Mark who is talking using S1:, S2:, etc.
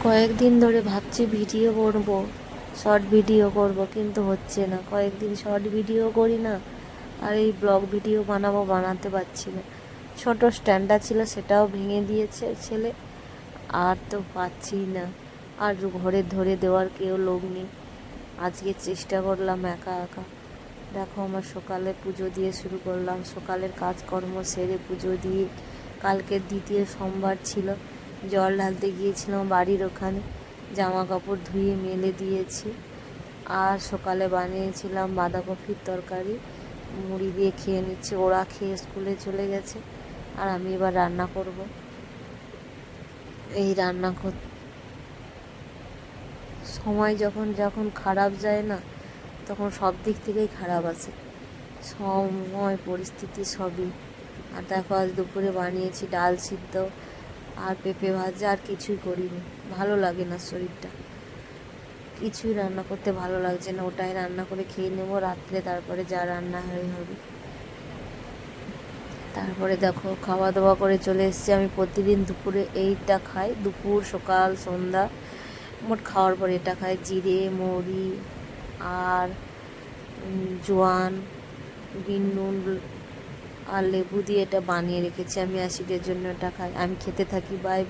S1: কয়েকদিন ধরে ভাবছি ভিডিও করব, শর্ট ভিডিও করব, কিন্তু হচ্ছে না। কয়েকদিন শর্ট ভিডিও করি না, আর এই ব্লগ ভিডিও বানাতে পারছি না। ছোট স্ট্যান্ডটা ছিল, সেটাও ভেঙে দিয়েছে ছেলে, আর তো পাচ্ছি না। আর ঘরে ধরে দেওয়ার কেউ লোক নেই। আজকে চেষ্টা করলাম একা একা। দেখো, আমার সকালে পুজো দিয়ে শুরু করলাম, সকালের কাজকর্ম সেরে পুজো দিয়ে। কালকের দ্বিতীয় সোমবার ছিল, জল ঢালতে গিয়েছিলাম বাড়ির ওখানে, জামা কাপড় ধুয়ে মেলে দিয়েছি। আর সকালে বানিয়েছিলাম বাঁধাকপির তরকারি, মুড়ি দিয়ে খেয়ে নিচ্ছে। ওরা খেয়ে স্কুলে চলে গেছে, আর আমি এবার রান্না করব। এই রান্না সময় যখন যখন খারাপ যায় না, তখন সব দিক থেকেই খারাপ আসে, সময় পরিস্থিতি সবই। আর দেখো, আজ দুপুরে বানিয়েছি ডাল সিদ্ধ আর পেঁপে ভাজা, আর কিছুই করিনি। ভালো লাগে না শরীরটা, কিছুই রান্না করতে ভালো লাগছে না। ওটাই রান্না করে খেয়ে নেবো রাত্রে, তারপরে যা রান্না হবে। তারপরে দেখো, খাওয়া দাওয়া করে চলে এসেছি। আমি প্রতিদিন দুপুরে এইটা খাই, দুপুর সকাল সন্ধ্যা মোট খাওয়ার পরে এটা খাই। জিরে মৌরি আর জোয়ান, বিন নুন আর লেবু দিয়ে এটা বানিয়ে রেখেছি আমি। অ্যাসিডের জন্য এটা খাই। আমি খেতে থাকি। বাই।